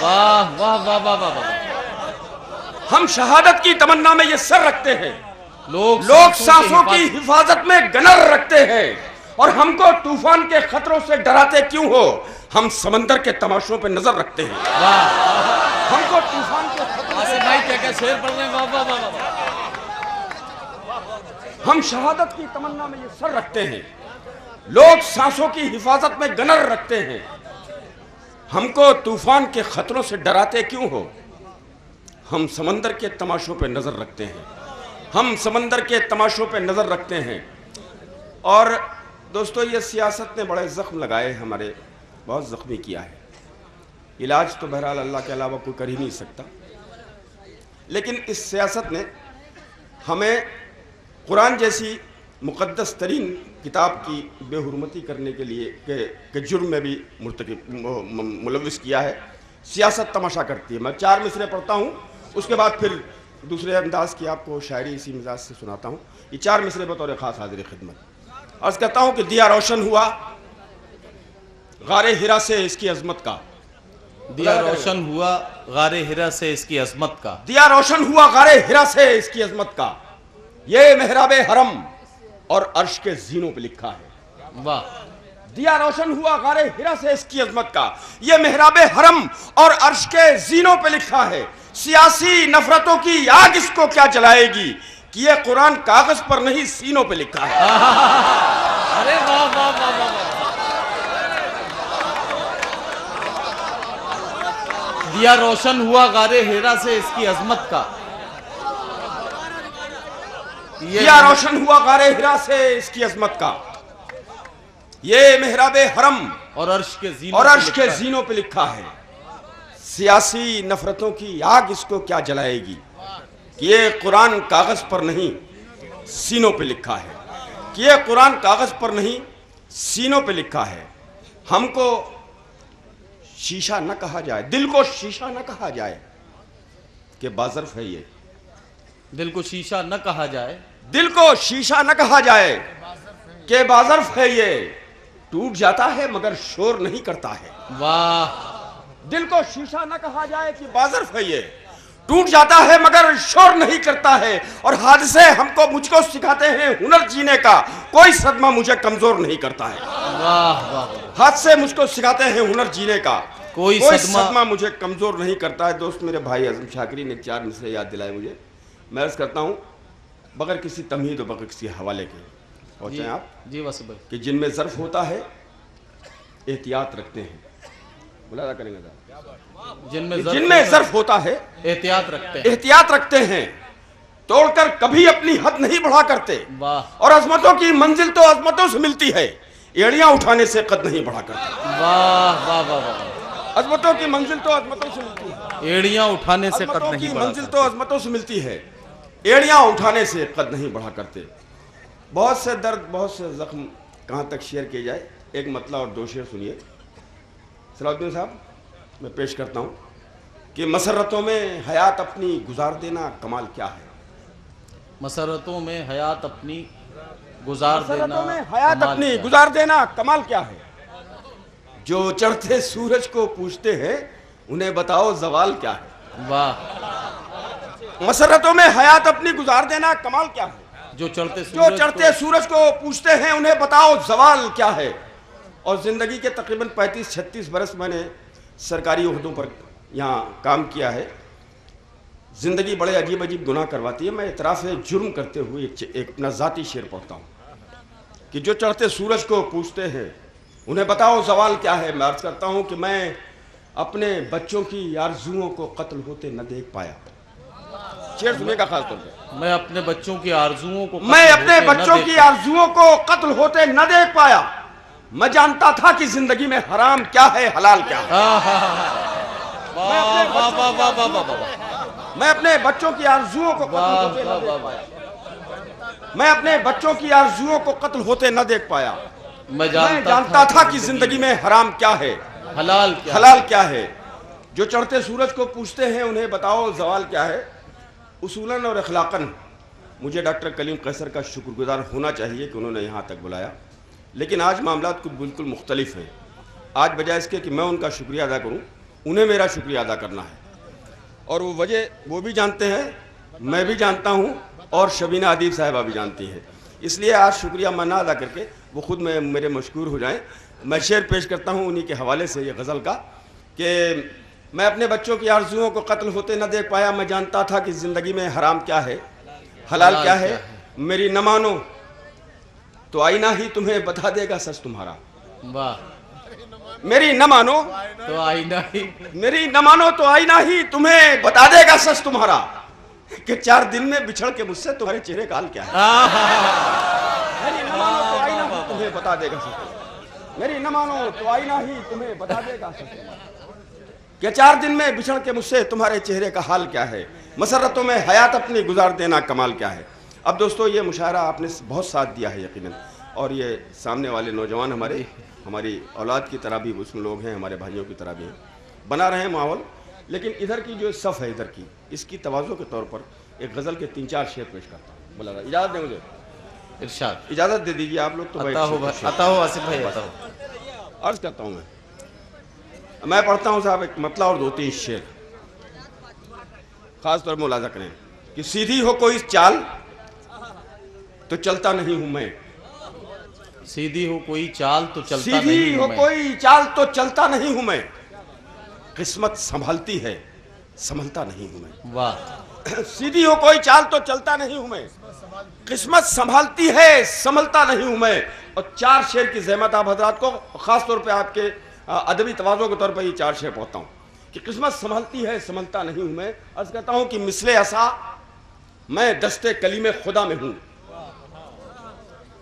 واہ واہ واہ واہ واہ واہ۔ ہم شہادت کی تمنا میں یہ سر رکھتے ہیں، لوگ سانسوں کی حفاظت میں گنر رکھتے ہیں، اور ہم کو طوفان کے خطروں سے ڈراتے کیوں ہو؟ ہم سمندر کے تماشوں پہ نظر رکھتے ہیں۔ ہم کو طوفان کے آصف بھائی کیا شعر پڑھ رہے ہیں، واہ واہ واہ واہ۔ ہم شہادت کی تمنا میں یہ سر رکھتے ہیں، لوگ سانسوں کی حفاظت میں گنر رکھتے ہیں، ہم کو طوفان کے خطروں سے ڈراتے کیوں ہو؟ ہم سمندر کے تماشوں پہ نظر رکھتے ہیں، ہم سمندر کے تماشوں پہ نظر رکھتے ہیں۔ اور دوستو، یہ سیاست نے بڑے زخم لگائے، ہمارے بہت زخمی کیا ہے۔ علاج تو بہرحال اللہ کے علاوہ کوئی کر ہی نہیں سکتا، لیکن اس سیاست نے ہمیں قرآن جیسی مقدس ترین کتاب کی بے حرمتی کرنے کے لیے کہ جرم میں بھی ملوث کیا ہے۔ سیاست تماشا کرتی ہے۔ میں 4 مصرے پڑھتا ہوں، اس کے بعد پھر دوسرے انداز کی آپ کو شاعری اسی مزاج سے سناتا ہوں۔ یہ 4 مصرے بطور خاص حاضر خدمت عرض کرتا ہوں کہ دیا روشن ہوا غار ہرا سے اس کی عظمت کا، دیا روشن ہوا غار ہرا سے اس کی عظمت کا، دیا روشن ہوا غار ہرا سے اس کی عظمت کا، یہ محراب حرم اور عرش کے زینوں پہ لکھا ہے۔ واہ۔ دیا روشن ہوا غار ہرا سے اس کی عظمت کا، یہ محراب حرم اور عرش کے زینوں پہ لکھا ہے۔ سیاسی نفرتوں کی آگ اس کو کیا جلائے گی کہ یہ قرآن کاغذ پر نہیں سینوں پہ لکھا ہے۔ ارے واہ واہ واہ واہ۔ دیا روشن ہوا غار ہرا سے اس کی عظمت کا، دیا روشن ہوا غار ہرا سے اس کی عظمت کا، یہ محراب حرم اور عرش کے زینوں پہ لکھا ہے۔ سیاسی نفرتوں کی آگ اس کو کیا جلائے گی کہ یہ قرآن کاغذ پر نہیں سینوں پہ لکھا ہے، کہ یہ قرآن کاغذ پر نہیں سینوں پہ لکھا ہے۔ ہم کو شیشہ نہ کہا جائے، دل کو شیشہ نہ کہا جائے کہ بازرف ہے یہ، دل کو شیشہ نہ کہا جائے، دل کو شیشہ نہ کہا جائے کہ بازرف ہے یہ، ٹوٹ جاتا ہے مگر شور نہیں کرتا ہے۔ واہ۔ دل کو شیشہ نہ کہا جائے کہ بازرف ہے یہ، ٹوٹ جاتا ہے مگر شور نہیں کرتا ہے۔ اور حادثے مجھ کو سکھاتے ہیں ہنر جینے کا، کوئی صدمہ مجھے کمزور نہیں کرتا ہے۔ واہ واہ۔ حادثے مجھ کو سکھاتے ہیں ہنر جینے کا، کوئی صدمہ مجھے کمزور نہیں کرتا ہے۔ دوست میرے بھائی اعظم شاکری نے 4 مصرے یاد دلائے مجھے، میں عرض کرتا ہوں بغیر کسی تمہید و بغیر کسی حوالے کے، پہنچیں آپ جی واسف بھائی، کہ جن میں ظرف ہوتا ہے احتیاط رکھتے ہیں، ملاحظہ کریں گے جن میں ظرف ہوتا ہے احتیاط رکھتے ہیں، توڑ کر کبھی اپنی حد نہیں بڑھا کرتے، اور عظمتوں کی منزل تو عظمتوں سے ملتی ہے، ایڑیاں اٹھانے سے قد نہیں بڑھا کرتے۔ واہ واہ واہ۔ عظمتوں کی منزل تو عظمتوں سے ملتی ہے، ایڑیاں اٹھانے سے قد عظمتوں نہیں کی بڑھا منزل تو عظمتوں سے ملتی ہے، ایڑیاں اٹھانے سے قد نہیں بڑھا کرتے۔ بہت سے درد، بہت سے زخم، کہاں تک شیئر کیے جائے؟ ایک مطلع اور 2 شعر سنیے۔ صلاح الدین صاحب میں پیش کرتا ہوں کہ مسرتوں میں حیات اپنی گزار دینا کمال کیا ہے؟ مسرتوں میں حیات اپنی گزار دینا کمال کیا ہے؟ جو چڑھتے سورج کو پوچھتے ہیں انہیں بتاؤ زوال کیا ہے؟ واہ۔ مسرتوں میں حیات اپنی گزار دینا کمال کیا ہے؟ جو چڑھتے سورج کو پوچھتے ہیں انہیں بتاؤ زوال کیا ہے؟ اور زندگی کے تقریباً 35-36 برس میں نے سرکاری عہدوں پر یہاں کام کیا ہے۔ زندگی بڑے عجیب عجیب گناہ کرواتی ہے۔ میں اعتراف جرم کرتے ہوئے ایک اپنا ذاتی شعر پڑھتا ہوں کہ جو چڑھتے سورج کو پوچھتے ہیں انہیں بتاؤ زوال کیا ہے۔ میں عرض کرتا ہوں کہ میں اپنے بچوں کی آرزوؤں کو قتل ہوتے نہ دیکھ پایا۔ شعر سننے کا خاص طور پہ، میں اپنے بچوں کی آرزوؤں کو قتل ہوتے نہ دیکھ پایا۔ میں جانتا تھا کہ زندگی میں حرام کیا ہے حلال کیا ہے۔ میں اپنے بچوں کی آرزوؤں کو قتل ہوتے نہ دیکھ پایا۔ میں جانتا تھا کہ زندگی میں حرام کیا ہے حلال کیا ہے۔ جو چڑھتے سورج کو پوچھتے ہیں انہیں بتاؤ زوال کیا ہے۔ اصولاً اور اخلاقاً مجھے ڈاکٹر کلیم قیصر کا شکر گزار ہونا چاہیے کہ انہوں نے یہاں تک بلایا، لیکن آج معاملات کچھ بالکل مختلف ہیں۔ آج بجائے اس کے کہ میں ان کا شکریہ ادا کروں، انہیں میرا شکریہ ادا کرنا ہے، اور وہ وجہ وہ بھی جانتے ہیں، میں بھی جانتا ہوں، اور شبینہ ادیب صاحبہ بھی جانتی ہیں۔ اس لیے آج شکریہ میں نہ ادا کر کے وہ خود میرے مشکور ہو جائیں۔ میں شعر پیش کرتا ہوں انہی کے حوالے سے، یہ غزل کا، کہ میں اپنے بچوں کی آرزوؤں کو قتل ہوتے نہ دیکھ پایا، میں جانتا تھا کہ زندگی میں حرام کیا ہے حلال کیا ہے، میری نہ مانو تو آئینہ ہی تمہیں بتا دے گا سچ تمہارا، واہ، میری نہ مانو تو آئینہ ہی، میری نہ مانو تو آئینہ ہی تمہیں بتا دے گا سچ تمہارا، کہ 4 دن میں بچھڑ کے مجھ سے تمہارے چہرے کا حال کیا ہے، میری نہ مانو تو آئینہ ہی تمہیں بتا دے گا سچ، میری نہ مانو تو آئینہ ہی تمہیں بتا دے گا سچ، کہ 4 دن میں بچھڑ کے مجھ سے تمہارے چہرے کا حال کیا ہے، مسرتوں میں حیات اپنی گزار دینا کمال کیا ہے۔ اب دوستو یہ مشاعرہ آپ نے بہت ساتھ دیا ہے یقیناً، اور یہ سامنے والے نوجوان ہماری اولاد کی طرح بھی اس میں لوگ ہیں، ہمارے بھائیوں کی طرح بھی ہیں، بنا رہے ہیں ماحول، لیکن ادھر کی جو صف ہے ادھر کی، اس کی تواضع کے طور پر ایک غزل کے 3-4 شعر پیش کرتا ہوں۔ بولا رہا اجازت دیں مجھے، ارشاد، اجازت دے دیجیے آپ لوگ تو عطا ہو آصف بھائی، عطا ہو۔ عرض کرتا ہوں میں پڑھتا ہوں صاحب ایک مطلع اور 2-3 شعر، خاص طور ملاحظہ کریں کہ سیدھی ہو کوئی چال تو چلتا نہیں ہوں میں، سیدھی ہو کوئی چال تو چلتا سیدھی نہیں ہو ہوں میں، کوئی چال تو چلتا نہیں ہوں میں، قسمت سنبھالتی ہے سنبھلتا نہیں ہوں میں، واہ، سیدھی ہو کوئی چال تو چلتا نہیں ہوں میں، قسمت سنبھالتی ہے سنبھلتا نہیں ہوں میں۔ اور 4 شعر کی زحمت آپ حضرات کو، خاص طور پہ آپ کے ادبی تواضع کے طور پر یہ 4 شعر پڑھتا ہوں کہ قسمت سنبھالتی ہے سنبھلتا نہیں ہوں میں۔ عرض کرتا ہوں کہ مثل عصا میں دستے کلیم خدا میں ہوں،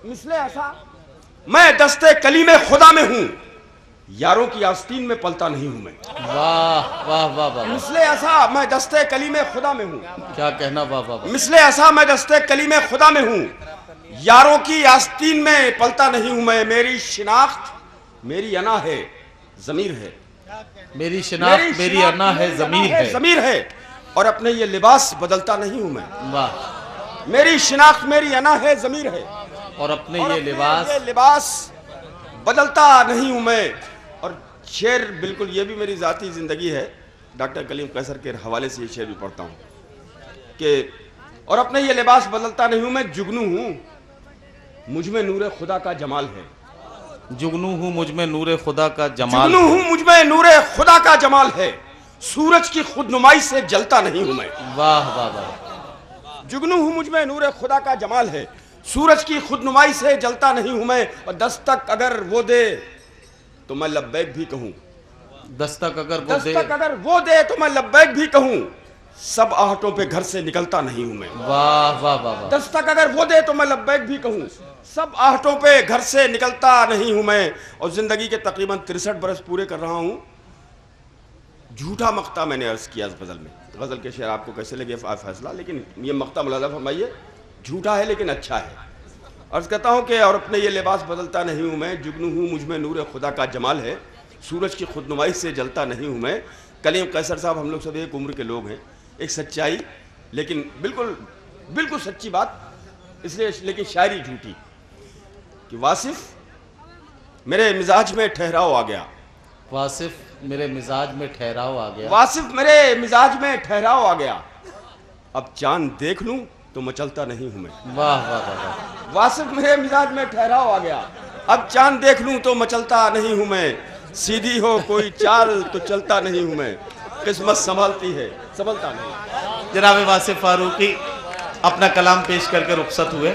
مثل عصا میں دستے کلیم خدا میں ہوں، یاروں کی آستین میں پلتا نہیں ہوں میں، واہ واہ واہ واہ، مثل عصا میں دستے کلیم خدا میں ہوں، کیا کہنا، واہ واہ واہ، مثل عصا میں دستے کلیم خدا میں ہوں، یاروں کی آستین میں پلتا نہیں ہوں میں، میری شناخت میری انا ہے ضمیر ہے، میری شناخت میری انا ہے ضمیر ہے، اور اپنے یہ لباس بدلتا نہیں ہوں میں، واہ، میری شناخت میری انا ہے ضمیر ہے، اور اپنے یہ لباس بدلتا نہیں ہوں میں۔ اور شعر بالکل یہ بھی میری ذاتی زندگی ہے، ڈاکٹر کلیم قیصر کے حوالے سے یہ شعر بھی پڑھتا ہوں کہ اور اپنے یہ لباس بدلتا نہیں ہوں میں، جگنو ہوں مجھ میں نور خدا کا جمال ہے، جگنو ہوں مجھ میں نور خدا کا جمال جگنو ہوں مجھ میں نور خدا کا جمال ہے، سورج کی خود نمائی سے جلتا نہیں ہوں میں، واہ واہ واہ، جگنو ہوں مجھ میں نور خدا کا جمال ہے، سورج کی خود نمائی سے جلتا نہیں ہوں میں، اور دستک اگر وہ دے تو میں لبیک بھی کہوں، دستک اگر وہ دے تو میں لبیک بھی کہوں، سب آہٹوں پہ گھر سے نکلتا نہیں ہوں میں، واہ واہ واہ، دستک اگر وہ دے تو میں لبیک بھی کہوں، سب آہٹوں پہ گھر سے نکلتا نہیں ہوں میں۔ اور زندگی کے تقریباً 63 برس پورے کر رہا ہوں، جھوٹا مقطع میں نے عرض کیا اس غزل میں، غزل کے شعر آپ کو کیسے لگے فیصلہ، لیکن یہ مقطع ملاحظہ فرمائیے، جھوٹا ہے لیکن اچھا ہے۔ عرض کرتا ہوں کہ اور اپنے یہ لباس بدلتا نہیں ہوں میں، جگنو ہوں مجھ میں نور خدا کا جمال ہے، سورج کی خود نمائی سے جلتا نہیں ہوں میں۔ کلیم قیصر صاحب ہم لوگ سب ایک عمر کے لوگ ہیں، ایک سچائی، لیکن بالکل سچی بات، اس لیے لیکن شاعری جھوٹی، کہ واصف میرے مزاج میں ٹھہراؤ آ گیا، واصف میرے مزاج میں ٹھہراؤ آ گیا، واصف میرے مزاج میں ٹھہراؤ آ گیا، اب چاند دیکھ لوں تو مچلتا نہیں ہوں میں، واہ واہ واہ، واصف میرے مزاج میں ٹھہراؤ آ گیا، اب چاند دیکھ لوں تو مچلتا نہیں ہوں میں، سیدھی ہو کوئی چال تو چلتا نہیں ہوں میں، قسمت سنبھالتی ہے سنبھلتا نہیں۔ جناب واصف فاروقی اپنا کلام پیش کر کے رخصت ہوئے۔